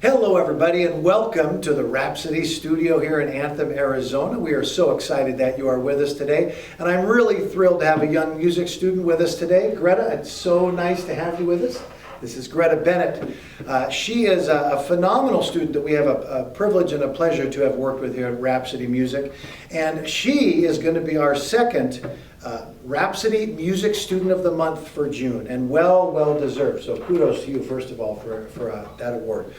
Hello everybody and welcome to the Rhapsody studio here in Anthem, Arizona. We are so excited that you are with us today, and I'm really thrilled to have a young music student with us today. Greta, it's so nice to have you with us. This is Greta Bennett. She is a phenomenal student that we have a privilege and a pleasure to have worked with here at Rhapsody Music, and she is going to be our second Rhapsody Music Student of the Month for June, and well deserved. So kudos to you first of all for that award.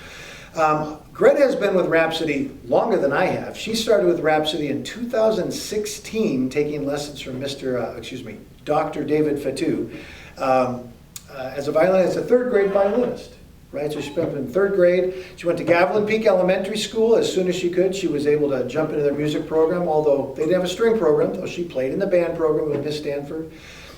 Greta has been with Rhapsody longer than I have. She started with Rhapsody in 2016, taking lessons from Dr. David Fatou as a violinist, a third grade violinist. Right, so she spent in third grade. She went to Gavilan Peak Elementary School as soon as she could. She was able to jump into their music program, although they didn't have a string program, though she played in the band program with Miss Stanford.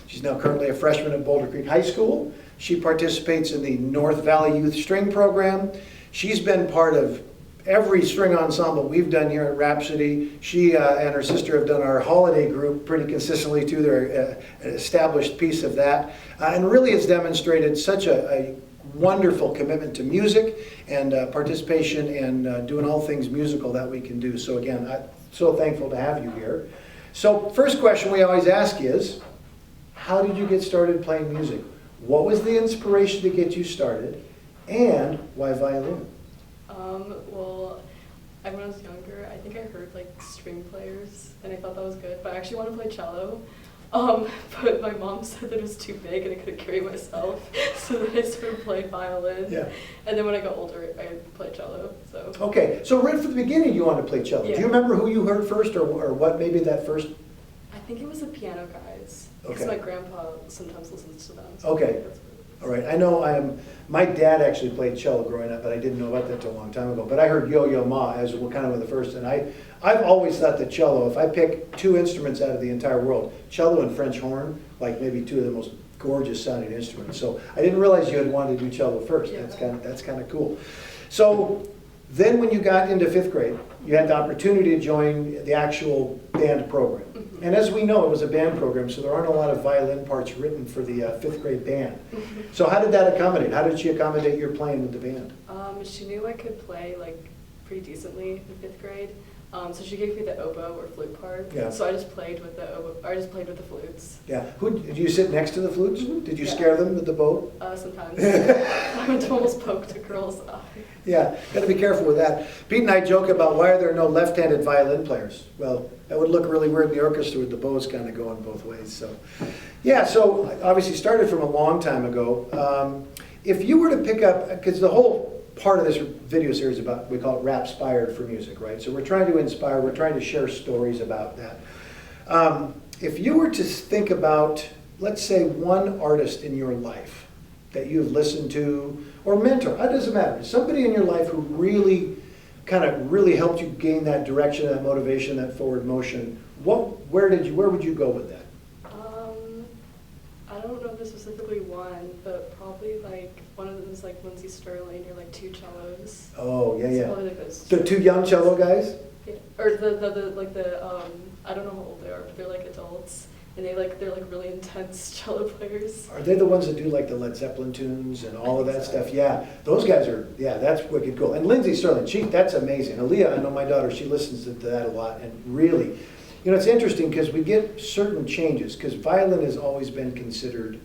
She's now currently a freshman at Boulder Creek High School. She participates in the North Valley Youth String Program. She's been part of every string ensemble we've done here at Rhapsody. She and her sister have done our holiday group pretty consistently too. They're an established piece of that. And really has demonstrated such a wonderful commitment to music and participation and doing all things musical that we can do. So again, I'm so thankful to have you here. So first question we always ask is, how did you get started playing music? What was the inspiration to get you started? And why violin? Well, when I was younger, I think I heard like string players and I thought that was good, but I actually wanted to play cello. But my mom said that it was too big and I couldn't carry myself, so then I started playing violin. Yeah. And then when I got older, I played cello. So. Okay, so right from the beginning you wanted to play cello. Yeah. Do you remember who you heard first, or what maybe that first? I think it was the Piano Guys. Because my grandpa sometimes listens to them. So okay. All right, I know my dad actually played cello growing up, but I didn't know about that until a long time ago. But I heard Yo-Yo Ma as kind of one of the first, and I've always thought that cello, if I pick two instruments out of the entire world, cello and French horn, like maybe two of the most gorgeous sounding instruments. So I didn't realize you had wanted to do cello first. Yeah. That's kind of cool. So then when you got into fifth grade, you had the opportunity to join the actual band program. Mm-hmm. And as we know, it was a band program, so there aren't a lot of violin parts written for the fifth grade band. Mm-hmm. So how did that accommodate? How did she accommodate your playing with the band? She knew I could play like pretty decently in fifth grade. So she gave me the oboe or flute part. Yeah. So I just played with the oboe. I just played with the flutes. Yeah. Did you sit next to the flutes? Mm-hmm. Did you scare them with the bow? Sometimes. I would almost poke a girl's eye. Yeah, got to be careful with that. Pete and I joke about why are there no left-handed violin players? Well, that would look really weird in the orchestra with the bows kind of going both ways. So, yeah. So obviously started from a long time ago. If you were to pick up, because the whole part of this video series about, we call it Rhapspired for music, right? So we're trying to inspire, we're trying to share stories about that. If you were to think about, let's say, one artist in your life that you've listened to, or mentor, it doesn't matter, somebody in your life who really helped you gain that direction, that motivation, that forward motion, where would you go with that? I don't know if there's specifically one, but probably like one of them is like Lindsey Sterling, or like two cellos. Oh yeah, yeah. Probably like those the two young cello guys. Yeah. Or the I don't know how old they are, but they're like adults, and they're like really intense cello players. Are they the ones that do like the Led Zeppelin tunes and all of that stuff? Yeah, those guys are. Yeah, that's wicked cool. And Lindsey Sterling, that's amazing. Aaliyah, I know my daughter, she listens to that a lot, and really. You know, it's interesting because we get certain changes, because violin has always been considered,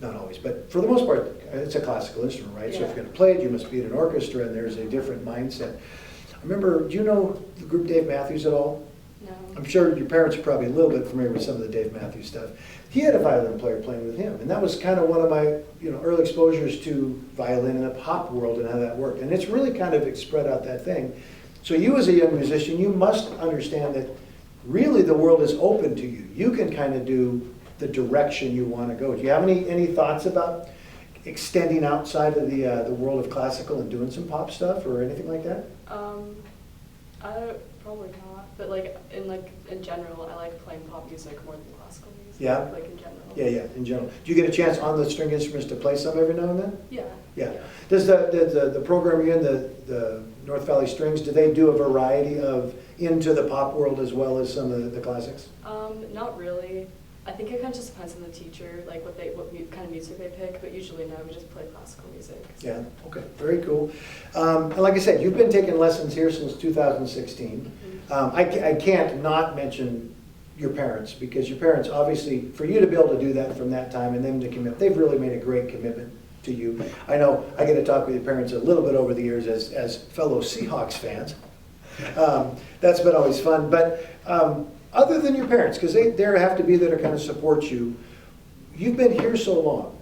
not always, but for the most part, it's a classical instrument, right? Yeah. So if you're going to play it, you must be in an orchestra, and there's a different mindset. I remember, do you know the group Dave Matthews at all? No. I'm sure your parents are probably a little bit familiar with some of the Dave Matthews stuff. He had a violin player playing with him, and that was kind of one of my early exposures to violin in the pop world and how that worked. And it's really kind of spread out that thing. So you as a young musician, you must understand that really the world is open to you. You can kind of do the direction you want to go. Do you have any thoughts about extending outside of the world of classical and doing some pop stuff or anything like that? Probably not. But in general, I like playing pop music more than classical music. Yeah. Like in general. Yeah, in general. Do you get a chance on the string instruments to play some every now and then? Yeah. Yeah. Does the program you're in, the North Valley Strings, do they do a variety of into the pop world as well as some of the classics? Not really. I think it kind of just depends on the teacher, like what kind of music they pick, but usually no, we just play classical music. So. Yeah, okay, very cool. And like I said, you've been taking lessons here since 2016. I can't not mention your parents, because your parents, obviously, for you to be able to do that from that time and them to commit, they've really made a great commitment to you. I know I get to talk with your parents a little bit over the years as fellow Seahawks fans. That's been always fun, but other than your parents, because they have to be there to kind of support you, you've been here so long.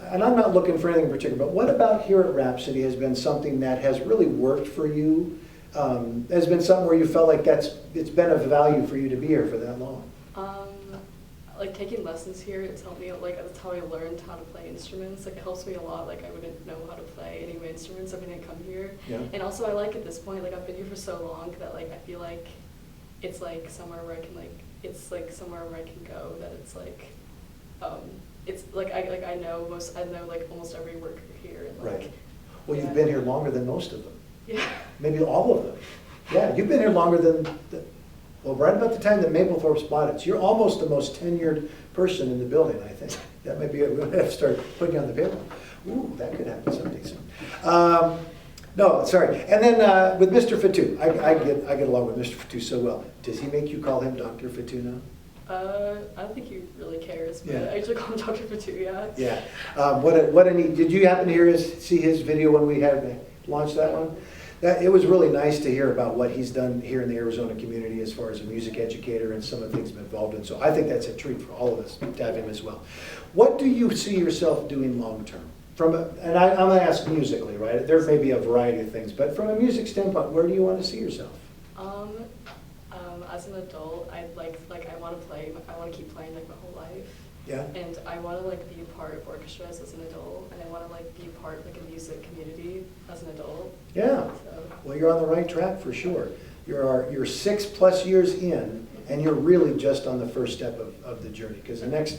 And I'm not looking for anything in particular, but what about here at Rhapsody has been something that has really worked for you? Has been something where you felt like it's been of value for you to be here for that long? Like taking lessons here, it's helped me, like that's how I learned how to play instruments. Like it helps me a lot. Like I wouldn't know how to play any of my instruments if I didn't come here. Yeah. And also I like at this point, like I've been here for so long that like I feel like it's like somewhere where I can go, that it's like I know like almost every worker here, and like Right. Well, you've been here longer than most of them. Yeah. Maybe all of them. Yeah, you've been here longer than well, right about the time that Maplethorpe's bought it. So you're almost the most tenured person in the building, I think. That might be it. We're going to have to start putting you on the paper. Ooh, that could happen someday soon. No, sorry. And then with Mr. Fatou, I get along with Mr. Fatou so well. Does he make you call him Dr. Fatou now? I don't think he really cares, but Yeah. I usually call him Dr. Fatou, yeah. Yeah. Did you happen to see his video when we had launched that one? It was really nice to hear about what he's done here in the Arizona community as far as a music educator and some of the things he's been involved in. So I think that's a treat for all of us to have him as well. What do you see yourself doing long term? I'm going to ask musically, right? There may be a variety of things, but from a music standpoint, where do you want to see yourself? As an adult, I want to play. I want to keep playing like my whole life. Yeah. And I want to like be a part of orchestras as an adult, and I want to like be a part of like a music community as an adult. Yeah. So. Well, you're on the right track for sure. You're 6+ years in, and you're really just on the first step of the journey, because the next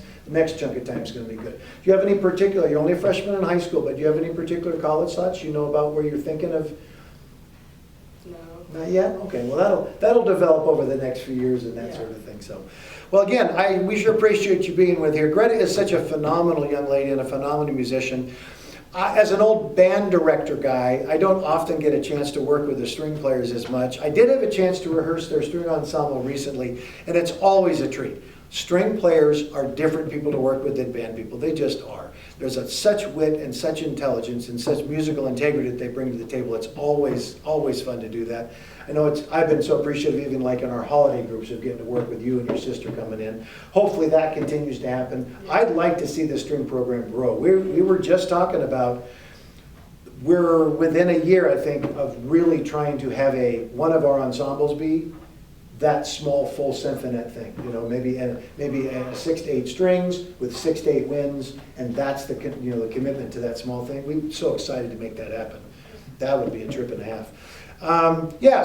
chunk of time is going to be good. Do you have any particular? You're only a freshman in high school, but do you have any particular college thoughts? You know about where you're thinking of? No. Not yet? Okay, well that'll develop over the next few years and that sort of thing. So, well again, we sure appreciate you being with here. Greta is such a phenomenal young lady and a phenomenal musician. As an old band director guy, I don't often get a chance to work with the string players as much. I did have a chance to rehearse their string ensemble recently, and it's always a treat. String players are different people to work with than band people. They just are. There's such wit and such intelligence and such musical integrity that they bring to the table. It's always fun to do that. I know I've been so appreciative, even like in our holiday groups, of getting to work with you and your sister coming in. Hopefully that continues to happen. I'd like to see the string program grow. We were just talking about, we're within a year, I think, of really trying to have one of our ensembles be that small full symphonette thing, maybe 6 to 8 strings with 6 to 8 winds, and that's the commitment to that small thing. We're so excited to make that happen. That would be a trip and a half.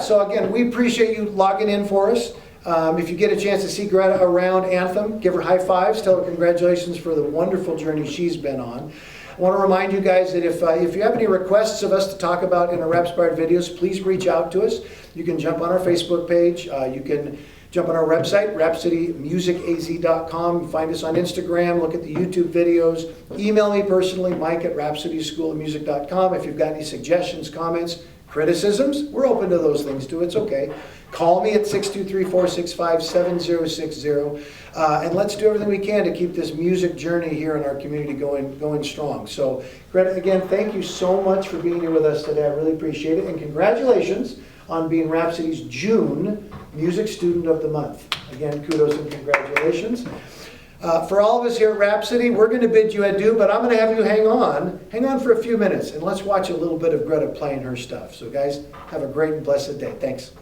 So again, we appreciate you logging in for us. If you get a chance to see Greta around Anthem, give her high fives, tell her congratulations for the wonderful journey she's been on. I want to remind you guys that if you have any requests of us to talk about in our Rhapspired videos, please reach out to us. You can jump on our Facebook page. You can jump on our website, rhapsodymusicaz.com. Find us on Instagram. Look at the YouTube videos. Email me personally, mike@rhapsodyschoolofmusic.com. If you've got any suggestions, comments, criticisms, we're open to those things too. It's okay. Call me at 623-465-7060. And let's do everything we can to keep this music journey here in our community going strong. So, Greta, again, thank you so much for being here with us today. I really appreciate it. And congratulations on being Rhapsody's June Music Student of the Month. Again, kudos and congratulations. For all of us here at Rhapsody, we're going to bid you adieu, but I'm going to have you hang on for a few minutes, and let's watch a little bit of Greta playing her stuff. So guys, have a great and blessed day. Thanks.